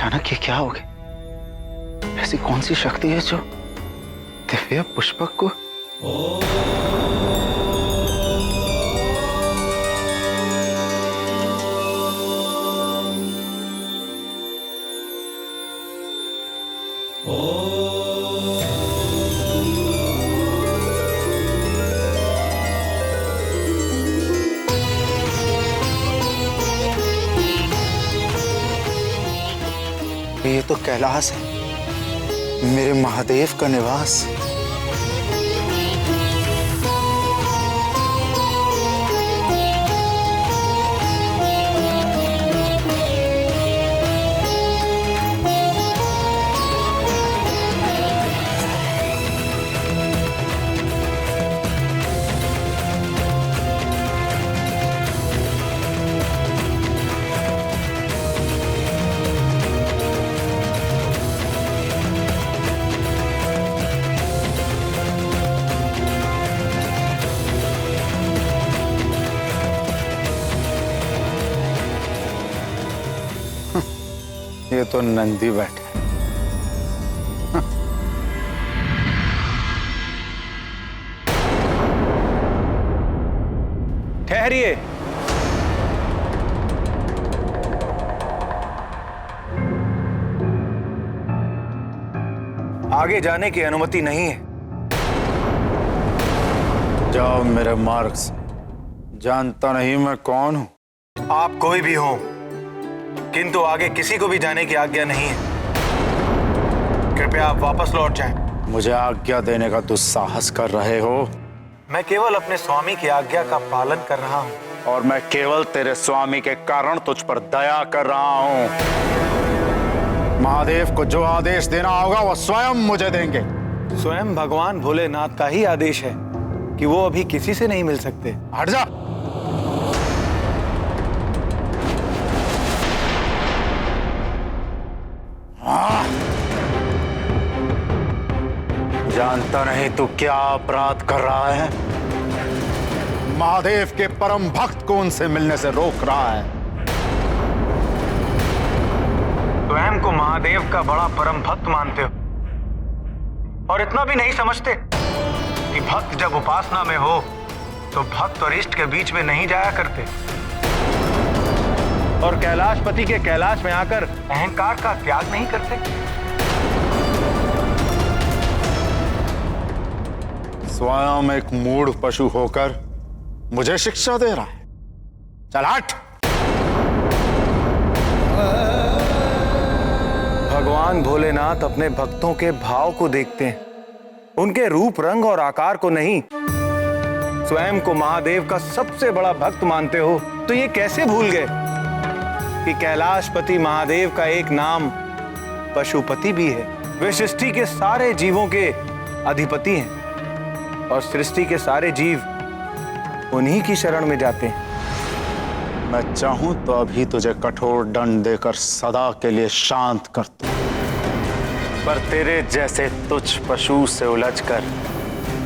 अचानक ये क्या हो गया? ऐसी कौन सी शक्ति है जो दिव्य पुष्पक को? ये तो कैलाश है, मेरे महादेव का निवास। ये तो नंदी बैठे। ठहरिए। आगे जाने की अनुमति नहीं है। जाओ मेरे मार्ग से। जानता नहीं मैं कौन हूं। आप कोई भी हो, किंतु आगे किसी को भी जाने की आज्ञा नहीं है। कृपया आप वापस लौट जाएं। मुझे आज्ञा देने का दुस्साहस कर रहे हो? मैं केवल अपने स्वामी की आज्ञा का पालन कर रहा हूं। और मैं केवल तेरे स्वामी के कारण तुझ पर दया कर रहा हूं। महादेव को जो आदेश देना होगा वो स्वयं मुझे देंगे। स्वयं भगवान भोलेनाथ का ही आदेश है कि वो अभी किसी से नहीं मिल सकते। हट जा। जानता नहीं तू क्या अपराध कर रहा है। महादेव के परम भक्त को उनसे मिलने से रोक रहा है। स्वयं को महादेव का बड़ा परम भक्त मानते हो और इतना भी नहीं समझते कि भक्त जब उपासना में हो तो भक्त और इष्ट के बीच में नहीं जाया करते और कैलाशपति के कैलाश में आकर अहंकार का त्याग नहीं करते। स्वयं एक मूढ़ पशु होकर मुझे शिक्षा दे रहा है। चल हट। भगवान भोलेनाथ अपने भक्तों के भाव को देखते हैं, उनके रूप रंग और आकार को नहीं। स्वयं को महादेव का सबसे बड़ा भक्त मानते हो तो ये कैसे भूल गए कि कैलाशपति महादेव का एक नाम पशुपति भी है। वे सृष्टि के सारे जीवों के अधिपति हैं और सृष्टि के सारे जीव उन्हीं की शरण में जाते हैं। मैं चाहूं तो अभी तुझे कठोर दंड देकर सदा के लिए शांत कर दूं, पर तेरे जैसे तुच्छ पशु से उलझकर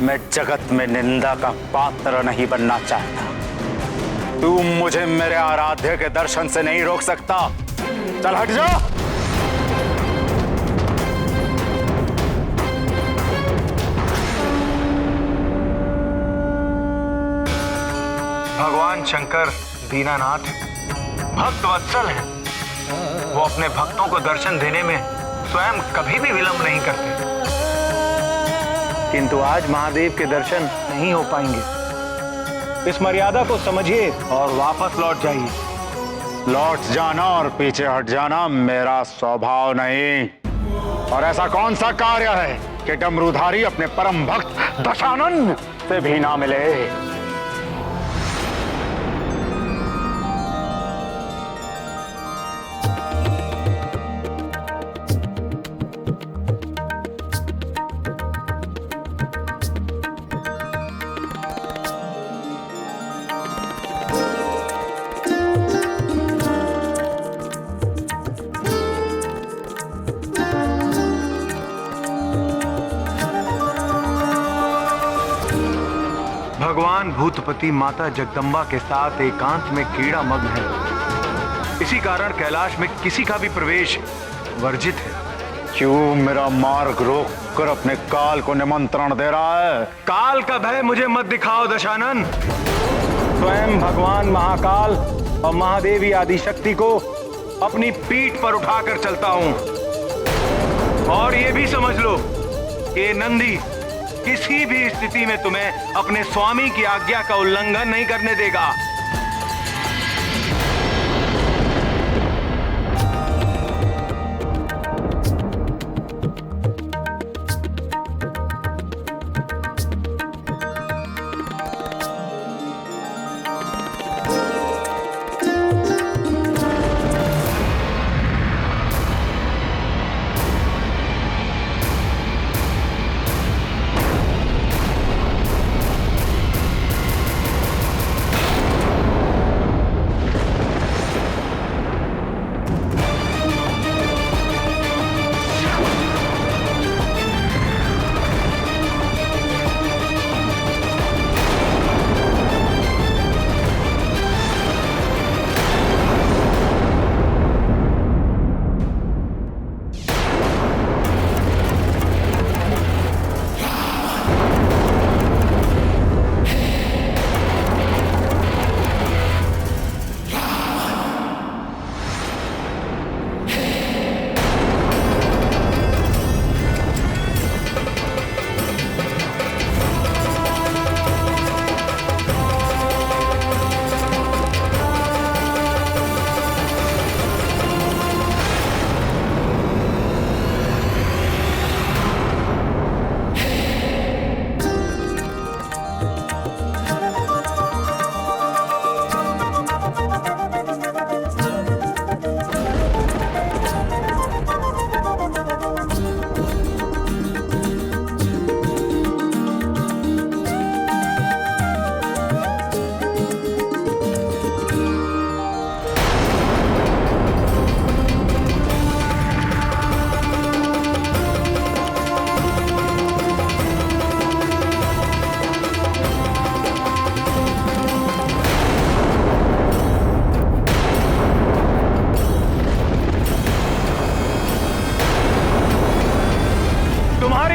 मैं जगत में निंदा का पात्र नहीं बनना चाहता। तू मुझे मेरे आराध्य के दर्शन से नहीं रोक सकता। चल हट जा। भगवान शंकर दीनानाथ भक्त वत्सल हैं। वो अपने भक्तों को दर्शन देने में स्वयं कभी भी विलंब नहीं करते, किंतु आज महादेव के दर्शन नहीं हो पाएंगे। इस मर्यादा को समझिए और वापस लौट जाइए। लौट जाना और पीछे हट जाना मेरा स्वभाव नहीं। और ऐसा कौन सा कार्य है कि डमरूधारी अपने परम भक्त दशानन से भी ना मिले। भगवान भूतपति माता जगदम्बा के साथ एकांत में क्रीड़ा मग्न है। इसी कारण कैलाश में किसी का भी प्रवेश वर्जित है। क्यों मेरा मार्ग रोक कर अपने काल को निमंत्रण दे रहा है? काल का भय मुझे मत दिखाओ दशानन। स्वयं भगवान महाकाल और महादेवी आदिशक्ति को अपनी पीठ पर उठाकर चलता हूं। और ये भी समझ लो कि नंदी किसी भी स्थिति में तुम्हें अपने स्वामी की आज्ञा का उल्लंघन नहीं करने देगा।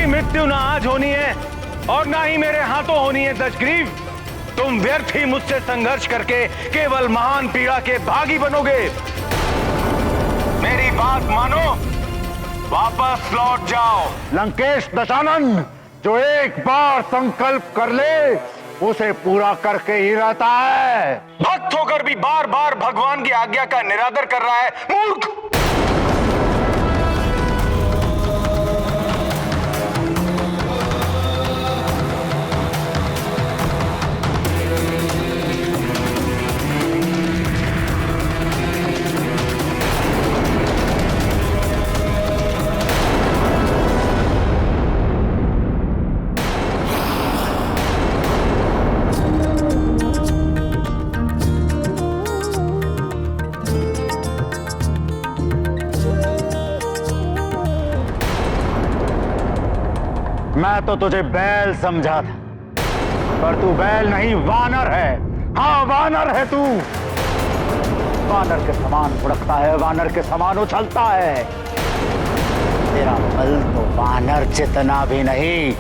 मृत्यु ना आज होनी है और ना ही मेरे हाथों होनी है दशग्रीव। तुम व्यर्थ ही मुझसे संघर्ष करके केवल महान पीड़ा के भागी बनोगे। मेरी बात मानो, वापस लौट जाओ। लंकेश दशानन जो एक बार संकल्प कर ले उसे पूरा करके ही रहता है। भक्त होकर भी बार बार भगवान की आज्ञा का निरादर कर रहा है, मूर्ख। मैं तो तुझे बैल समझा था, पर तू बैल नहीं वानर है। हाँ, वानर है तू। वानर के समान उड़कता है, वानर के समान उछलता है। तेरा बल तो वानर जितना भी नहीं।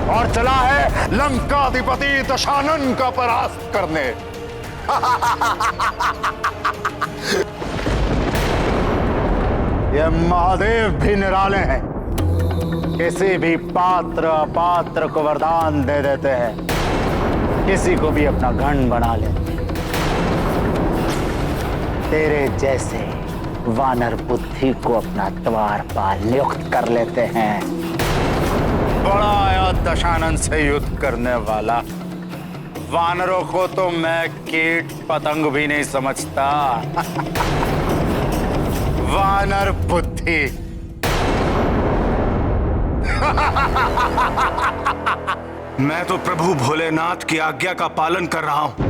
और चला है लंकाधिपति दशानन का परास्त करने। ये महादेव भी निराले हैं, किसी भी पात्र अपात्र को वरदान दे देते हैं, किसी को भी अपना गण बना लेते हैं। तेरे जैसे वानर बुद्धि को अपना द्वारपाल नियुक्त कर लेते हैं। बड़ा आया दशानन से युद्ध करने वाला। वानरों को तो मैं कीट पतंग भी नहीं समझता। वानर बुद्धि। मैं तो प्रभु भोलेनाथ की आज्ञा का पालन कर रहा हूं,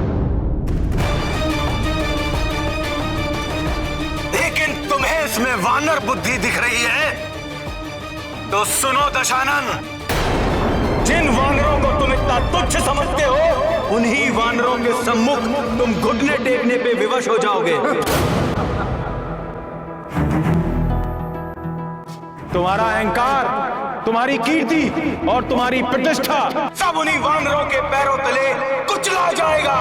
लेकिन तुम्हें इसमें वानर बुद्धि दिख रही है। तो सुनो दशानन, जिन वानरों को तुम इतना तुच्छ समझते हो, उन्हीं वानरों के सम्मुख तुम घुटने टेकने पे विवश हो जाओगे। तुम्हारा अहंकार, तुम्हारी कीर्ति और तुम्हारी प्रतिष्ठा सब उन्हीं वानरों के पैरों तले कुचला जाएगा।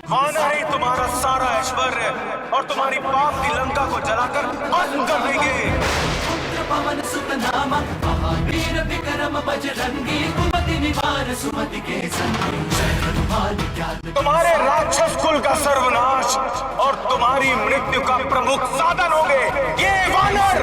माना ही तुम्हारा सारा ऐश्वर्य और तुम्हारी पाप की लंका को जलाकर भस्म कर देंगे। पवन सुत नामा महावीर विक्रम बजरंगी कुमति निवार सुमति के संगी जय हनुमान ज्ञान। तुम्हारे राक्षस कुल का सर्वनाश और तुम्हारी मृत्यु का प्रमुख साधन होंगे ये वानर।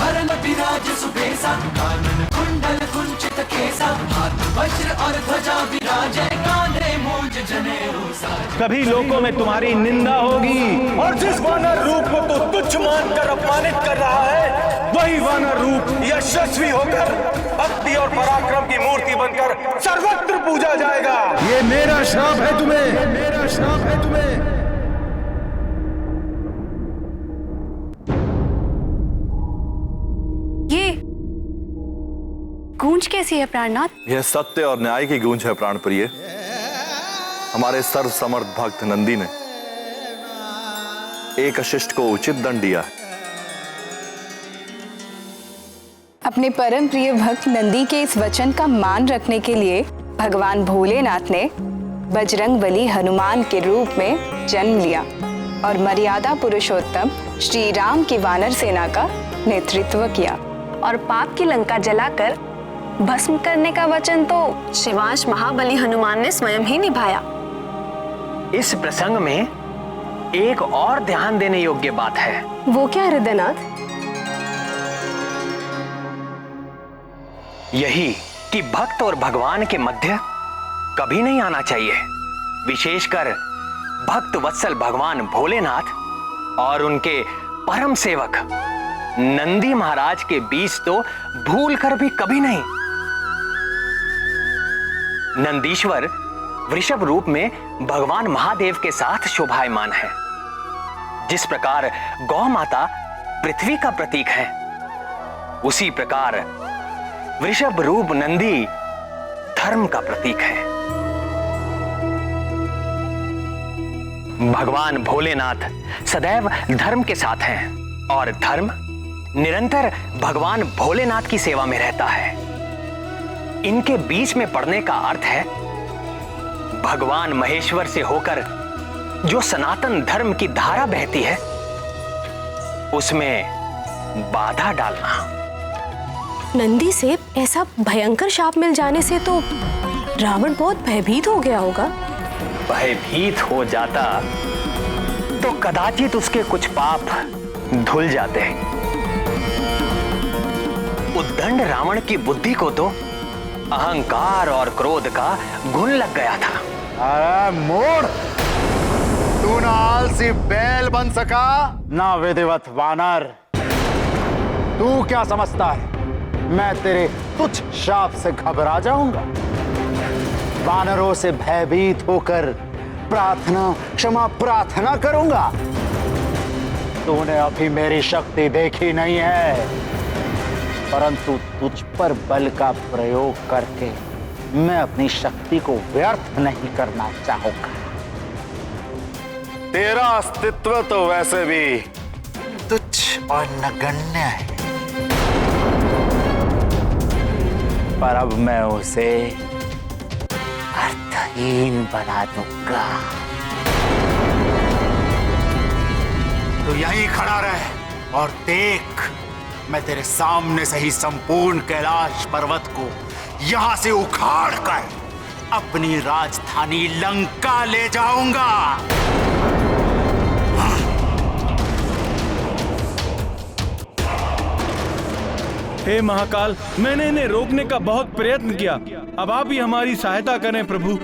भरन विराज सुबेसा कानन कुंडल कुंचित केसा हाथ वज्र और ध्वजा विराजे कांधे मूंज जनेऊ साजे। सभी लोगों में तुम्हारी निंदा होगी और जिस वानर रूप को तो तुच्छ मानकर अपमानित कर रहा है वही वानर रूप यशस्वी होकर भक्ति और पराक्रम की मूर्ति बनकर सर्वत्र पूजा जाएगा। ये मेरा श्राप है तुम्हें, मेरा श्राप है तुम्हें। ये गूंज कैसी है प्राणनाथ? यह सत्य और न्याय की गूंज है प्राणप्रिय। हमारे सर्व समर्थ भक्त नंदी ने एक अशिष्ट को उचित दंड दिया। अपने परम प्रिय भक्त नंदी के इस वचन का मान रखने के लिए भगवान भोलेनाथ ने बजरंगबली हनुमान के रूप में जन्म लिया और मर्यादा पुरुषोत्तम श्री राम की वानर सेना का नेतृत्व किया और पाप की लंका जलाकर भस्म करने का वचन तो शिवांश महाबली हनुमान ने स्वयं ही निभाया। इस प्रसंग में एक और ध्यान देने योग्य बात है। वो क्या हृदयनाथ? यही कि भक्त और भगवान के मध्य कभी नहीं आना चाहिए, विशेषकर भक्त वत्सल भगवान भोलेनाथ और उनके परम सेवक नंदी महाराज के बीच तो भूल कर भी कभी नहीं। नंदीश्वर वृषभ रूप में भगवान महादेव के साथ शोभायमान है। जिस प्रकार गौ माता पृथ्वी का प्रतीक है, उसी प्रकार वृषभ रूप नंदी धर्म का प्रतीक है। भगवान भोलेनाथ सदैव धर्म के साथ हैं और धर्म निरंतर भगवान भोलेनाथ की सेवा में रहता है। इनके बीच में पड़ने का अर्थ है भगवान महेश्वर से होकर जो सनातन धर्म की धारा बहती है उसमें बाधा डालना। नंदी से ऐसा भयंकर शाप मिल जाने से तो रावण बहुत भयभीत हो गया होगा। भयभीत हो जाता तो कदाचित उसके कुछ पाप धुल जाते। उद्दंड रावण की बुद्धि को तो अहंकार और क्रोध का गुण लग गया था। अरे मोड़, तू ना आलसी बैल बन सका ना विधिवत वानर। तू क्या समझता है मैं तेरे तुच्छ शाप से घबरा जाऊंगा? वानरों से भयभीत होकर प्रार्थना क्षमा प्रार्थना करूंगा? तूने अभी मेरी शक्ति देखी नहीं है, परंतु तुझ पर बल का प्रयोग करके मैं अपनी शक्ति को व्यर्थ नहीं करना चाहूंगा। तेरा अस्तित्व तो वैसे भी तुच्छ और नगण्य है, पर अब मैं उसे अर्थहीन बना दूंगा। तो यहीं खड़ा रह और देख, मैं तेरे सामने से ही संपूर्ण कैलाश पर्वत को यहां से उखाड़ कर अपनी राजधानी लंका ले जाऊंगा। हे महाकाल, मैंने इन्हें रोकने का बहुत प्रयत्न किया, अब आप ही हमारी सहायता करें प्रभु।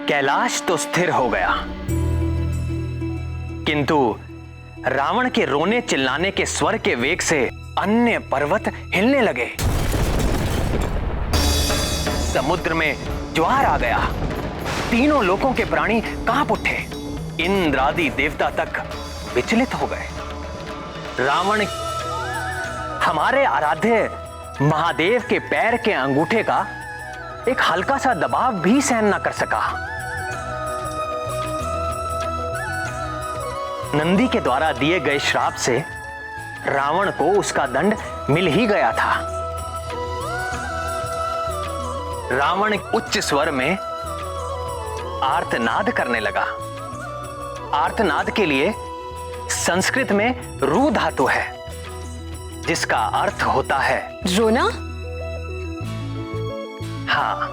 कैलाश तो स्थिर हो गया, किंतु रावण के रोने चिल्लाने के स्वर के वेग से अन्य पर्वत हिलने लगे। समुद्र में ज्वार आ गया, तीनों लोकों के प्राणी कांप उठे, इंद्र आदि देवता तक विचलित हो गए। रावण हमारे आराध्य महादेव के पैर के अंगूठे का एक हल्का सा दबाव भी सहन न कर सका। नंदी के द्वारा दिए गए श्राप से रावण को उसका दंड मिल ही गया था। रावण उच्च स्वर में आर्तनाद करने लगा। आर्तनाद के लिए संस्कृत में रू धातु है, जिसका अर्थ होता है रोना। हाँ,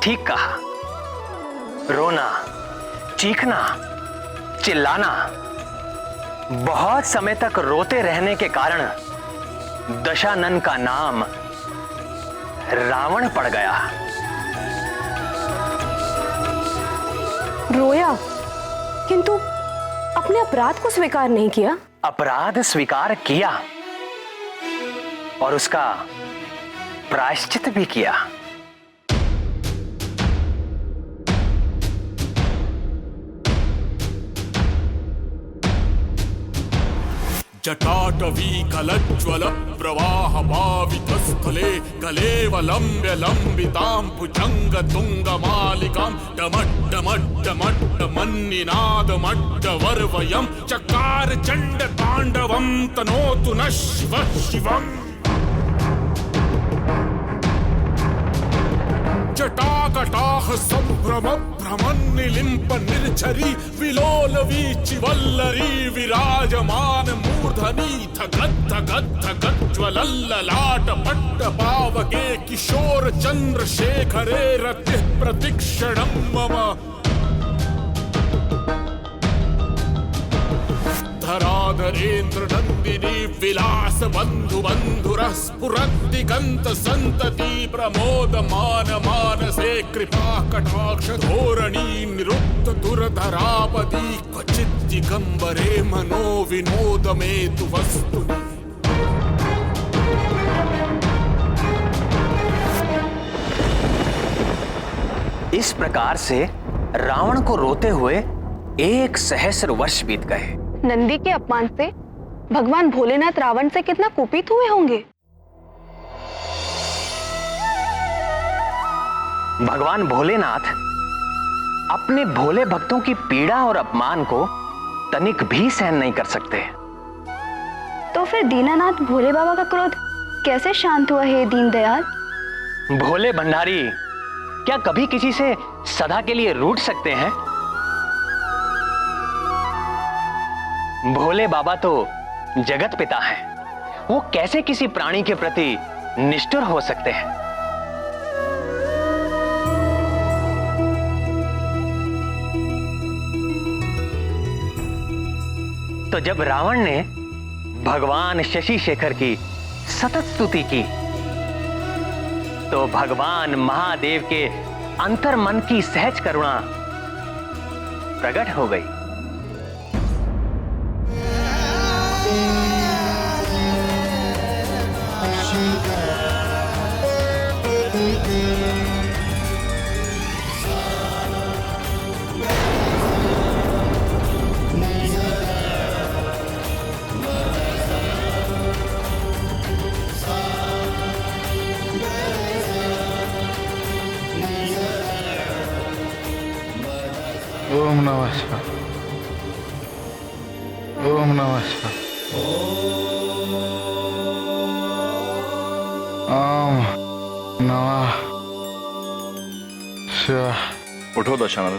ठीक कहा। रोना, चीखना, चिल्लाना। बहुत समय तक रोते रहने के कारण दशानन का नाम रावण पड़ गया। रोया, किंतु अपने अपराध को स्वीकार नहीं किया। अपराध स्वीकार किया और उसका प्रायश्चित भी किया। जटाटवी कलज्ज्वल प्रवाह पावितस्थले कलेवलम्ब्य लम्बितां भुजङ्गतुङ्गमालिकां डमड्डमड्डमड्डमन्निनादमड्डवर्वयं चकार चण्डताण्डवं तनोतु नः शिवः शिवम्। जटाकटाह संभ्रम भ्रमन्निलिम्प निर्झरी विलोल वीचिवल्लरी विराजमान मूर्धनि धगद् धगद् धगज्ज्वलल्ललाट पट्ट पावके किशोर चन्द्रशेखरे रतिः प्रतिक्षणं मम। धराधरेन्द्र नंदिनी विलास बंधु बंधुरः स्फुरद्दिगंत संतति प्रमोदमान मानसे कृपा कटाक्ष धोरणी निरुक्त दुर्धरापदी क्वचित् दिगंबरे मनो विनोदमेतु वस्तु। इस प्रकार से रावण को रोते हुए 1 सहस्र वर्ष बीत गए। नंदी के अपमान से भगवान भोलेनाथ रावण से कितना कुपित हुए होंगे। भगवान भोलेनाथ अपने भोले भक्तों की पीड़ा और अपमान को तनिक भी सहन नहीं कर सकते। तो फिर दीनानाथ भोले बाबा का क्रोध कैसे शांत हुआ है दीनदयाल? भोले भंडारी क्या कभी किसी से सदा के लिए रूठ सकते हैं? भोले बाबा तो जगत पिता हैं, वो कैसे किसी प्राणी के प्रति निष्ठुर हो सकते हैं? तो जब रावण ने भगवान शशि शेखर की सतत स्तुति की, तो भगवान महादेव के अंतर्मन की सहज करुणा प्रकट हो गई। ओम नमः शिवाय। ओम नमः शिवाय। ओम नमः शिवाय। उठो दशानन।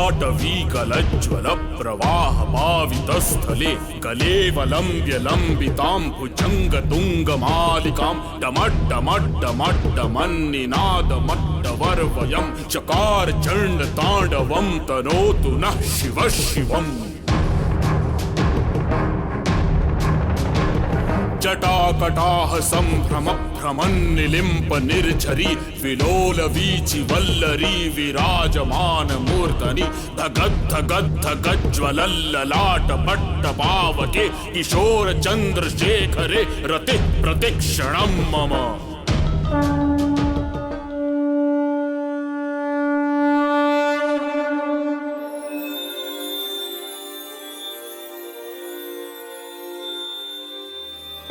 पाटवीकलज्ज्वल प्रवाह पावितस्थले कलेवलम्ब्य लम्बितां भुजङ्गतुङ्गमालिकां डमड्डमड्डमड्डमन्निनादमट्टवर्वयं चकार चण्डताण्डवं तनोतु नः शिवः शिवम्। जटाकटाह संभ्रम भ्रमन्निलिम्प निर्झरी विलोल वीचि वल्लरी विराजमान मूर्धनि धगद्धगद्धगज्ज्वलल्ललाट पट्ट पावके किशोर चन्द्रशेखरे रति प्रतिक्षणं मम।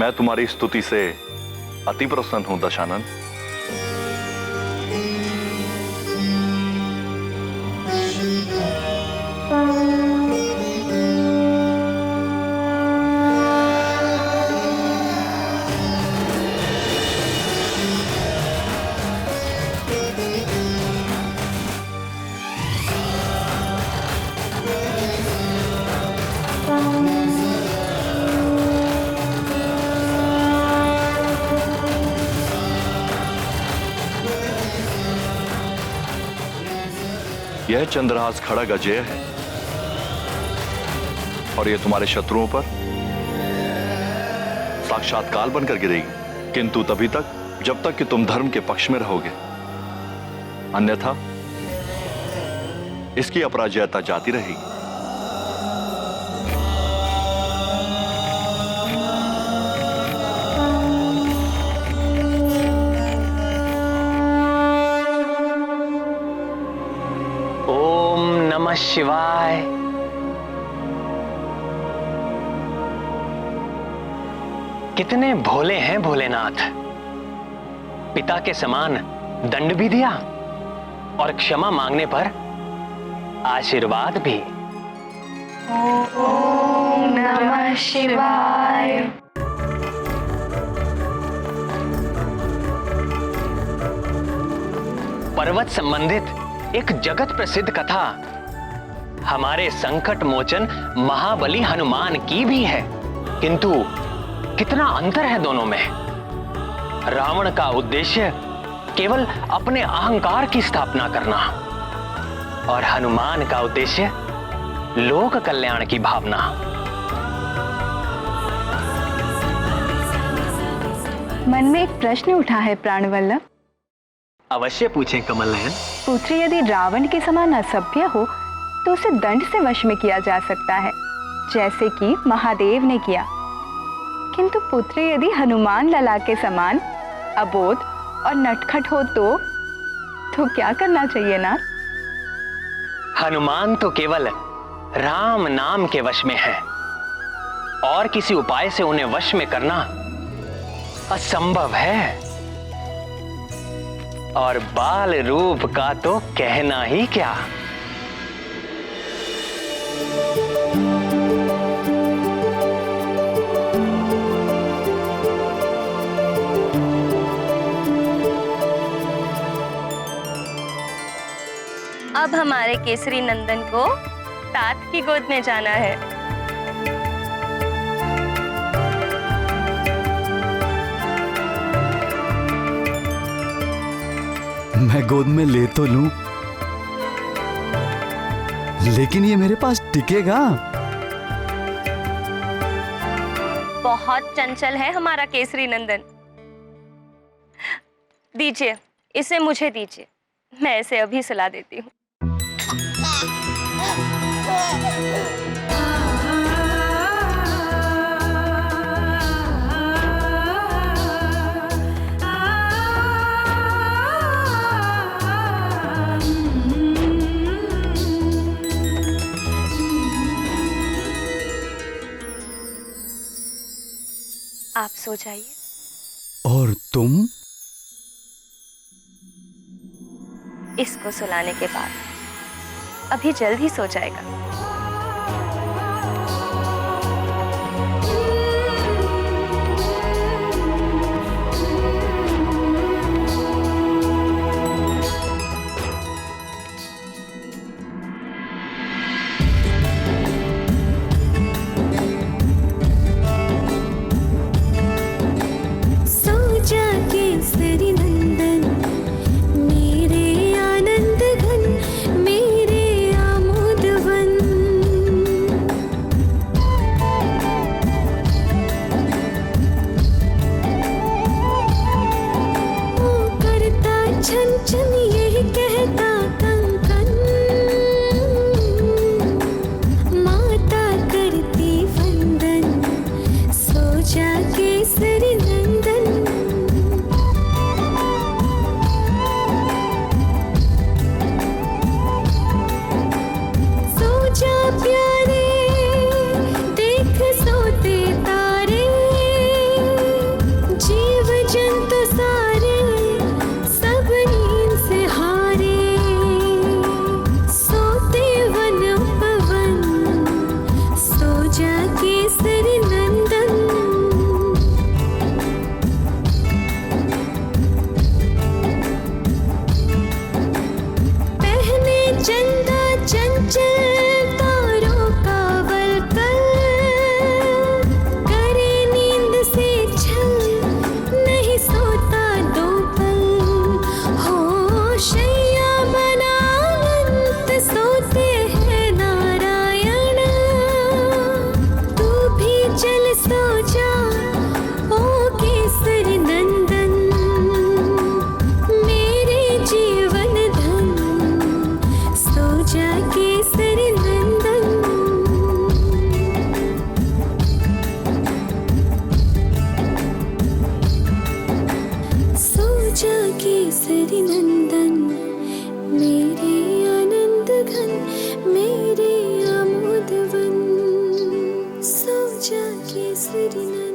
मैं तुम्हारी स्तुति से अति प्रसन्न हूं दशानन। यह चंद्रहास खड़ग अजय है और यह तुम्हारे शत्रुओं पर साक्षात काल बनकर गिरेगी, किंतु तभी तक जब तक कि तुम धर्म के पक्ष में रहोगे, अन्यथा इसकी अपराजयता जाती रहेगी। नमः शिवाय। कितने भोले हैं भोलेनाथ। पिता के समान दंड भी दिया और क्षमा मांगने पर आशीर्वाद भी। ओम नमः शिवाय। पर्वत संबंधित एक जगत प्रसिद्ध कथा हमारे संकट मोचन महाबली हनुमान की भी है, किंतु कितना अंतर है दोनों में। रावण का उद्देश्य केवल अपने अहंकार की स्थापना करना और हनुमान का उद्देश्य लोक कल्याण की भावना। मन में एक प्रश्न उठा है प्राणवल्लभ। अवश्य पूछें कमल नयन। पुत्री यदि रावण के समान असभ्य हो तो उसे दंड से वश में किया जा सकता है, जैसे कि महादेव ने किया, किंतु पुत्री यदि हनुमान लला के समान अबोध और नटखट हो तो क्या करना चाहिए नाथ? हनुमान तो केवल राम नाम के वश में है और किसी उपाय से उन्हें वश में करना असंभव है, और बाल रूप का तो कहना ही क्या। अब हमारे केसरी नंदन को तात की गोद में जाना है। मैं गोद में ले तो लूं, लेकिन ये मेरे पास टिकेगा? बहुत चंचल है हमारा केसरी नंदन। दीजिए, इसे मुझे दीजिए, मैं इसे अभी सुला देती हूँ। आप सो जाइए। और तुम? इसको सुलाने के बाद अभी जल्द ही सो जाएगा। छन छन यही कहता कंकन, माता करती वंदन, सो जा केसरी नंदन। सो जा प्यारे, देख सोते तारे, जीव जंतु सारे सब नींद से हारे। सोते वन पवन, सो जा केसरी नंदन। पहने चंदा चंचल तारों का वलकल, करे नींद से छल, नहीं सोता दो पल। हो शैया बना अनंत, सोते हैं नारायण। तू भी चल सो जा ओ केसरी नंदन, मेरे जीवन धन, सो जा केसरी नंदन। सो जा केसरी नंदन, मेरे आनंद घन, मेरे आमोद वन, सो जा केसरी नंदन।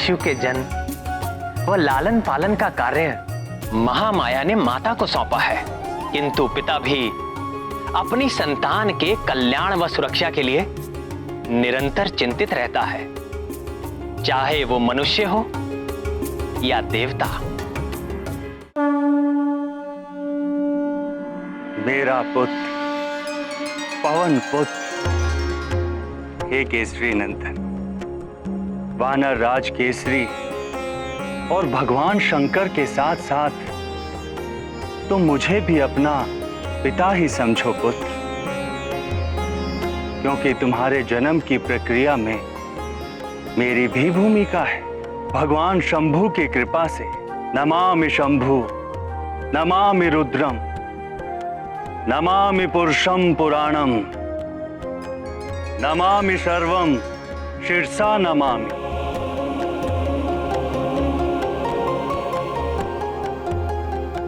शिशु के जन्म व लालन पालन का कार्य महामाया ने माता को सौंपा है, किंतु पिता भी अपनी संतान के कल्याण व सुरक्षा के लिए निरंतर चिंतित रहता है, चाहे वो मनुष्य हो या देवता। मेरा पुत्र, पवन पुत्र, हे केसरी नंदन, वानर राज केसरी और भगवान शंकर के साथ साथ तुम मुझे भी अपना पिता ही समझो पुत्र, क्योंकि तुम्हारे जन्म की प्रक्रिया में मेरी भी भूमिका है। भगवान शंभु की कृपा से नमामि शंभु, नमामि रुद्रम, नमामि पुरुषम पुराणम, नमामि सर्वम शिरसा नमामि।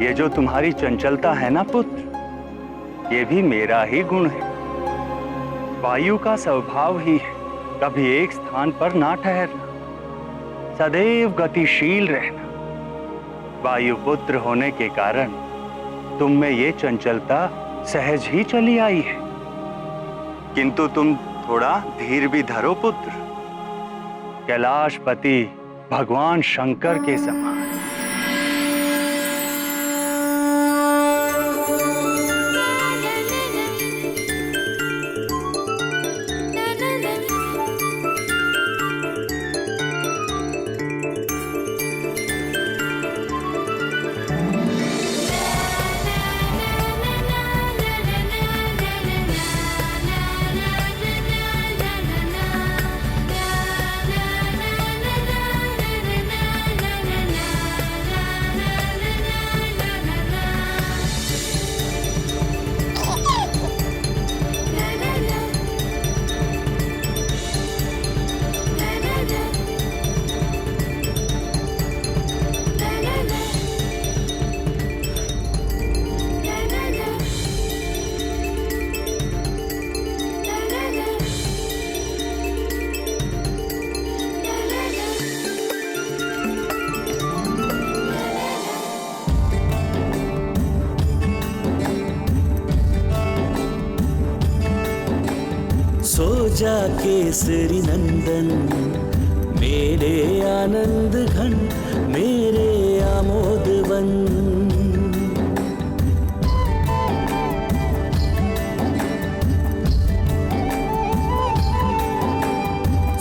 ये जो तुम्हारी चंचलता है ना पुत्र, ये भी मेरा ही गुण है। वायु का स्वभाव ही है कभी एक स्थान पर ना ठहरना, सदैव गतिशील रहना। वायु पुत्र होने के कारण तुम में ये चंचलता सहज ही चली आई है, किंतु तुम थोड़ा धीर भी धरो पुत्र, कैलाशपति भगवान शंकर के समान। सो जा केसरी नंदन, मेरे आनंद घन, मेरे आमोद वन।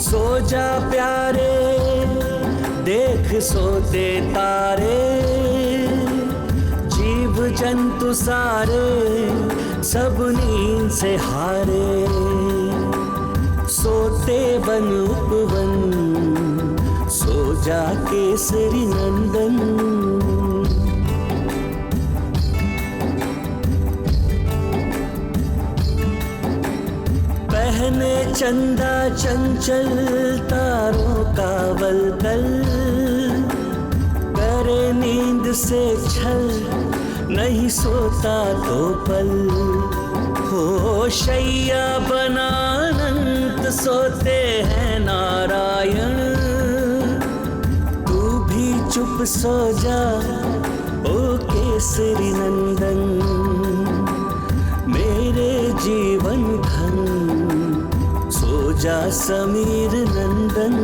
सो जा प्यारे, देख सोते तारे, जीव जंतु सारे सब नींद से हारे। सोते वन उपवन, सो जा केसरी नंदन। पहने चंदा चंचल तारों का वलकल, करे नींद से छल, नहीं सोता तो पल। हो शैया बना अनंत, सोते हैं नारायण। तू भी चुप सो जा ओ केसरी नंदन, मेरे जीवन धन, सो जा समीर नंदन।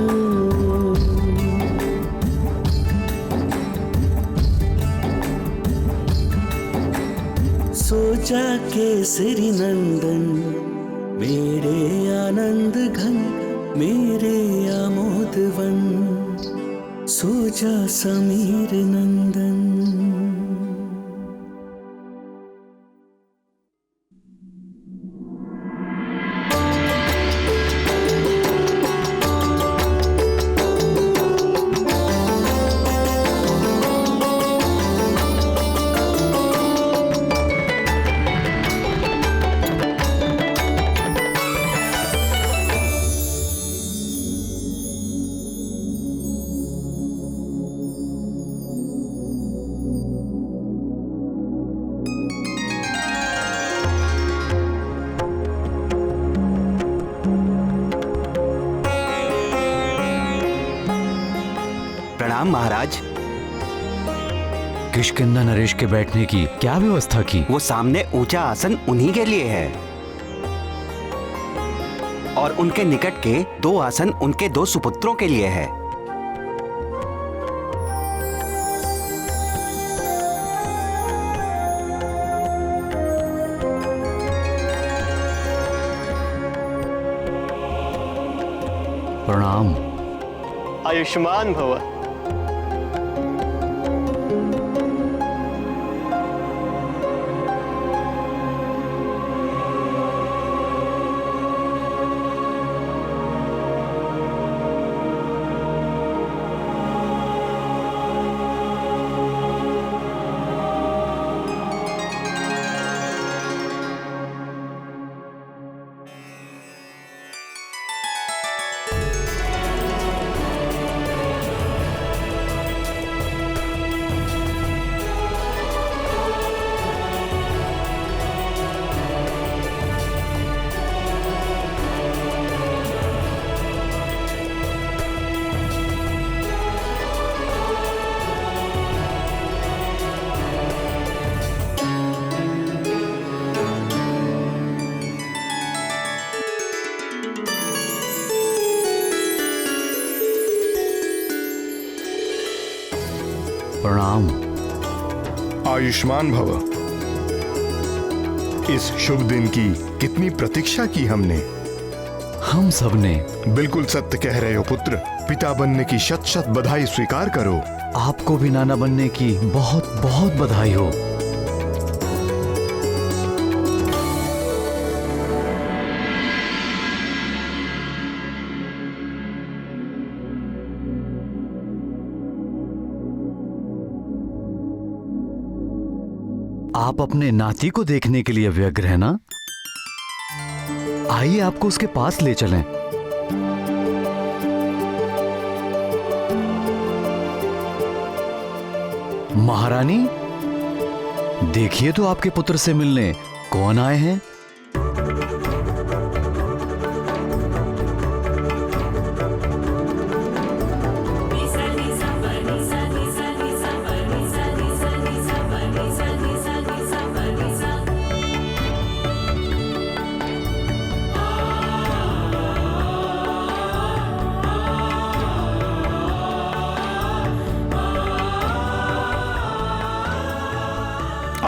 सो जा केसरी नंदन, मेरे आनंद घन, मेरे आमोद वन। सो जा समीर नंदन। प्रणाम महाराज। किष्किंधा नरेश के बैठने की क्या व्यवस्था की? वो सामने ऊंचा आसन उन्हीं के लिए है और उनके निकट के 2 आसन उनके 2 सुपुत्रों के लिए है। प्रणाम। आयुष्मान भव। प्रणाम। आयुष्मान भव। इस शुभ दिन की कितनी प्रतीक्षा की हमने। हम सब ने। बिल्कुल सत्य कह रहे हो पुत्र। पिता बनने की शत शत बधाई स्वीकार करो। आपको भी नाना बनने की बहुत बहुत बधाई हो। आप अपने नाती को देखने के लिए व्यग्र हैं ना? आइए आपको उसके पास ले चलें। महारानी, देखिए तो आपके पुत्र से मिलने कौन आए हैं?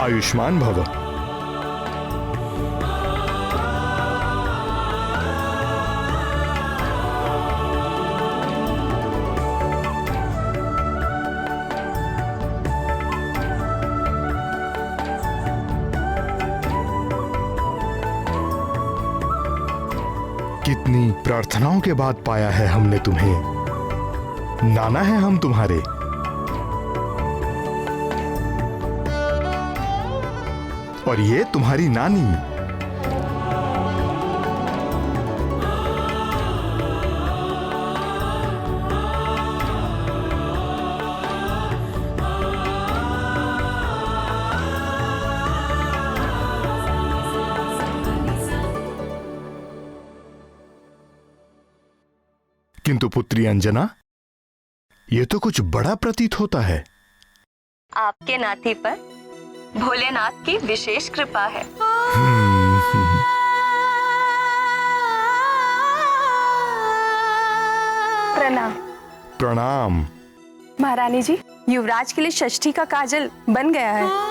आयुष्मान भव। कितनी प्रार्थनाओं के बाद पाया है हमने तुम्हें। नाना है हम तुम्हारे। और ये तुम्हारी नानी। किंतु पुत्री अंजना, ये तो कुछ बड़ा प्रतीत होता है। आपके नाती पर भोलेनाथ की विशेष कृपा है। प्रणाम। प्रणाम। महारानी जी, युवराज के लिए षष्ठी का काजल बन गया है।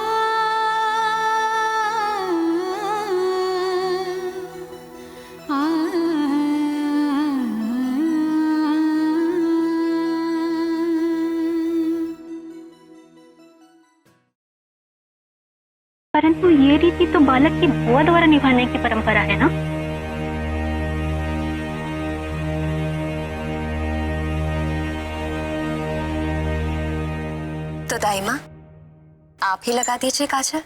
परंतु ये रीति तो बालक की बुआ द्वारा निभाने की परंपरा है ना? तो दाई माँ, आप ही लगा दीजिए काजल।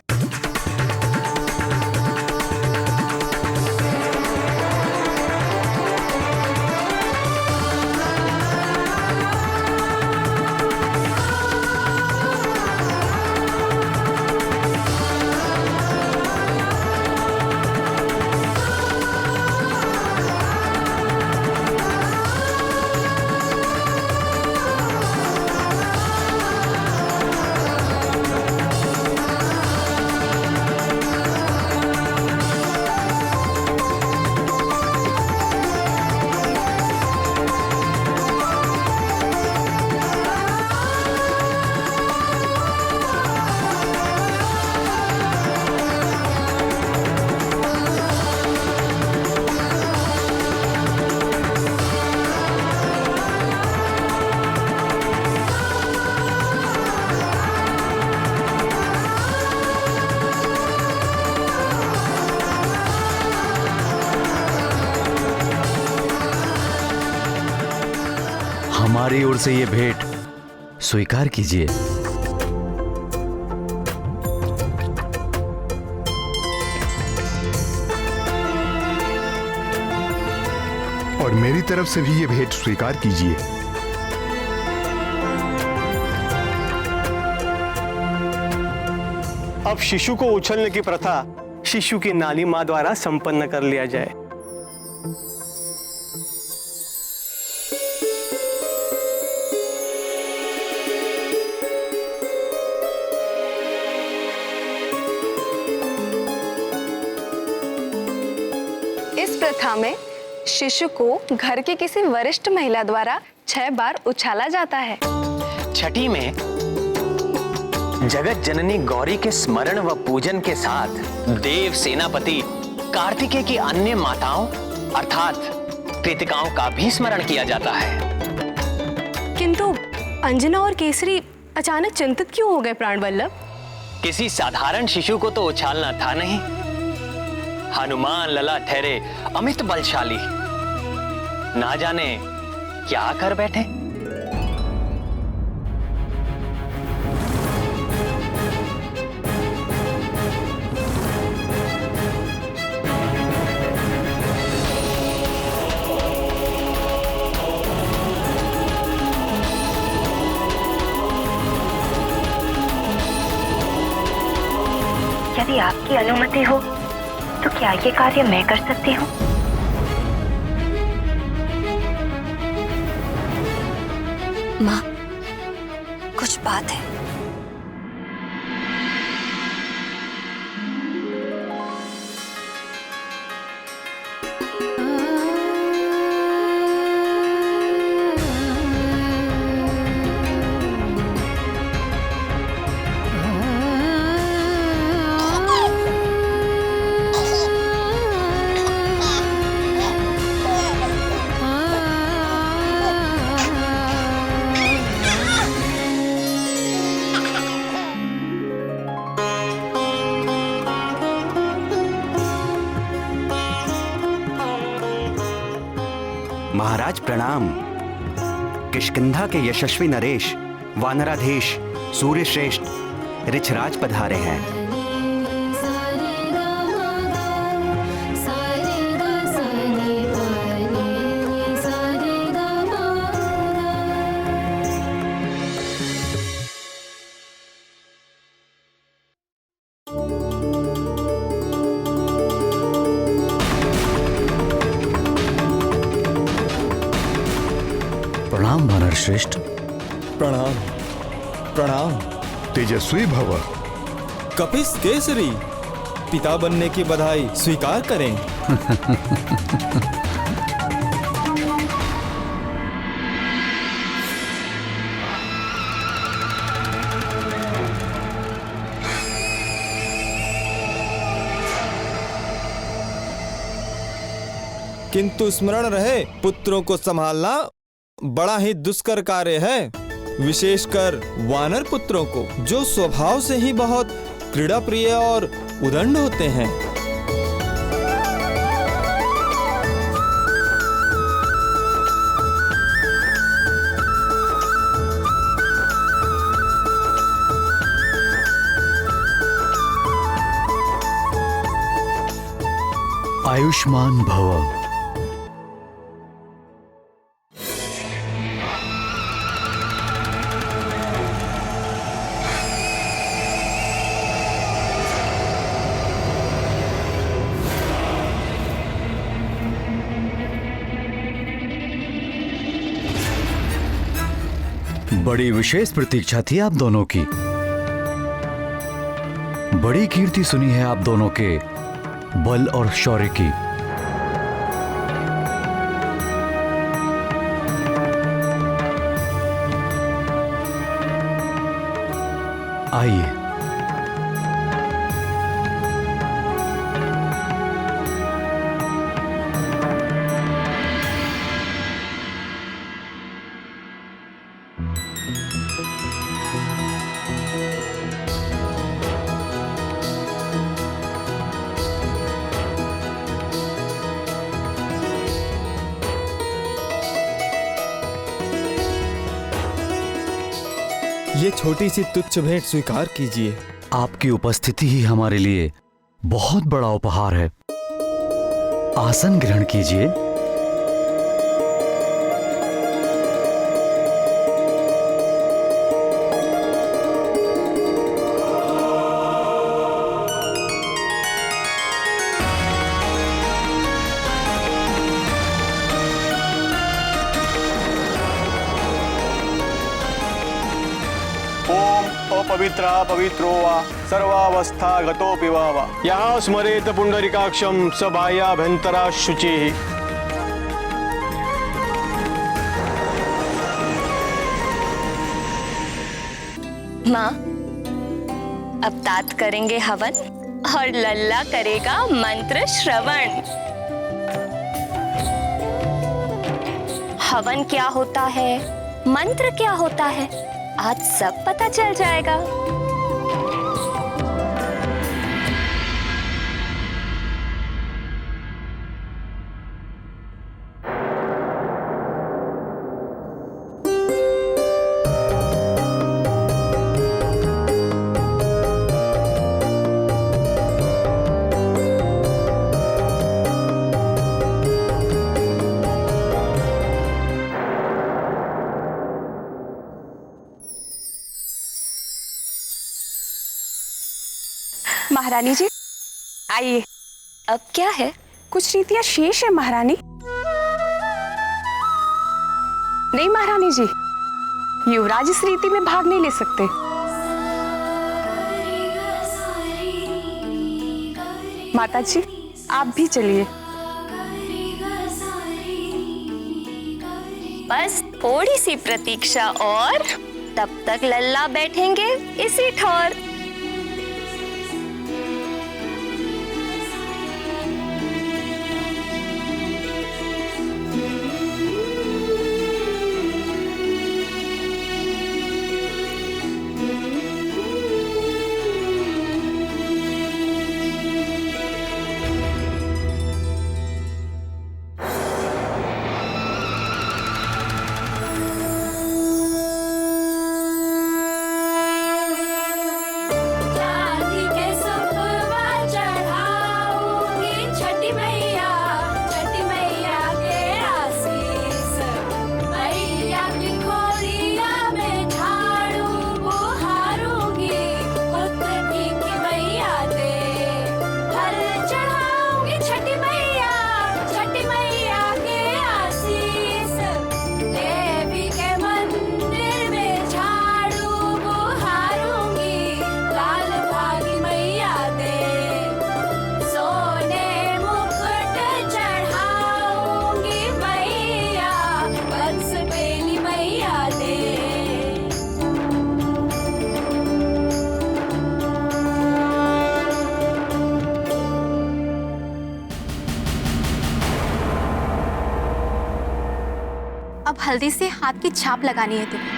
हमारी ओर से ये भेंट स्वीकार कीजिए। और मेरी तरफ से भी ये भेंट स्वीकार कीजिए। अब शिशु को उछलने की प्रथा शिशु की नानी मां द्वारा संपन्न कर लिया जाए। इस प्रथा में शिशु को घर की किसी वरिष्ठ महिला द्वारा 6 बार उछाला जाता है। छठी में जगत जननी गौरी के स्मरण व पूजन के साथ देव सेनापति कार्तिकेय की अन्य माताओं अर्थात कृतिकाओं का भी स्मरण किया जाता है। किंतु अंजना और केसरी अचानक चिंतित क्यों हो गए प्राण वल्लभ? किसी साधारण शिशु को तो उछालना था नहीं, हनुमान लला ठहरे अमित बलशाली, ना जाने क्या कर बैठे। यदि आपकी अनुमति हो तो क्या ये कार्य मैं कर सकती हूँ? माँ, कुछ बात है। महाराज प्रणाम। किष्किंधा के यशस्वी नरेश वानराधीश सूर्यश्रेष्ठ ऋछराज पधारे हैं। प्रणाम वानर श्रेष्ठ। प्रणाम प्रणाम। तेजस्वी भव। कपिस केसरी पिता बनने की बधाई स्वीकार करें। किंतु स्मरण रहे, पुत्रों को संभालना बड़ा ही दुष्कर कार्य है, विशेषकर वानर पुत्रों को, जो स्वभाव से ही बहुत क्रीड़ा प्रिय और उदंड होते हैं। आयुष्मान भव। बड़ी विशेष प्रतीक्षा थी आप दोनों की। बड़ी कीर्ति सुनी है आप दोनों के बल और शौर्य की। आइए। ये छोटी सी तुच्छ भेंट स्वीकार कीजिए। आपकी उपस्थिति ही हमारे लिए बहुत बड़ा उपहार है। आसन ग्रहण कीजिए। ओम अपवित्रा पवित्रो वा सर्वावस्था गतोऽपि वा यहाँ स्मरेत पुंडरीकाक्षं स बाह्याभ्यन्तरा शुचिः। माँ, अब तात करेंगे हवन और लल्ला करेगा मंत्र श्रवण। हवन क्या होता है, मंत्र क्या होता है, आज सब पता चल जाएगा। महारानी जी आइए। अब क्या है? कुछ रीतियां शेष है महारानी। नहीं महारानी जी, युवराज इस रीति में भाग नहीं ले सकते। माता जी आप भी चलिए। बस थोड़ी सी प्रतीक्षा और तब तक लल्ला बैठेंगे इसी ठौर। अब हल्दी से हाथ की छाप लगानी है तुम्हें।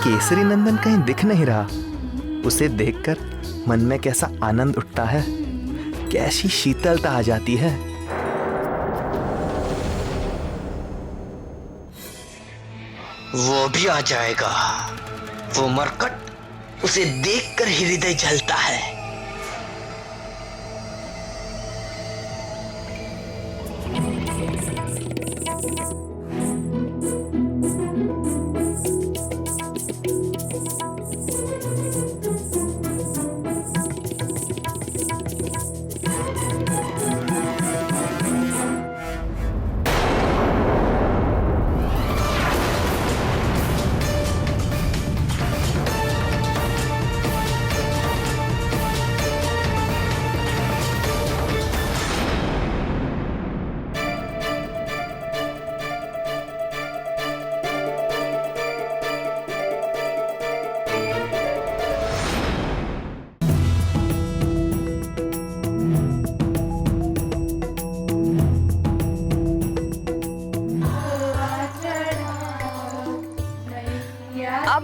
केसरी नंदन कहीं दिख नहीं रहा। उसे देखकर मन में कैसा आनंद उठता है, कैसी शीतलता आ जाती है। वो भी आ जाएगा। वो मरकट, उसे देखकर हृदय जलता है।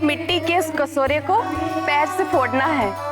अब मिट्टी के इस कटोरे को पैर से फोड़ना है।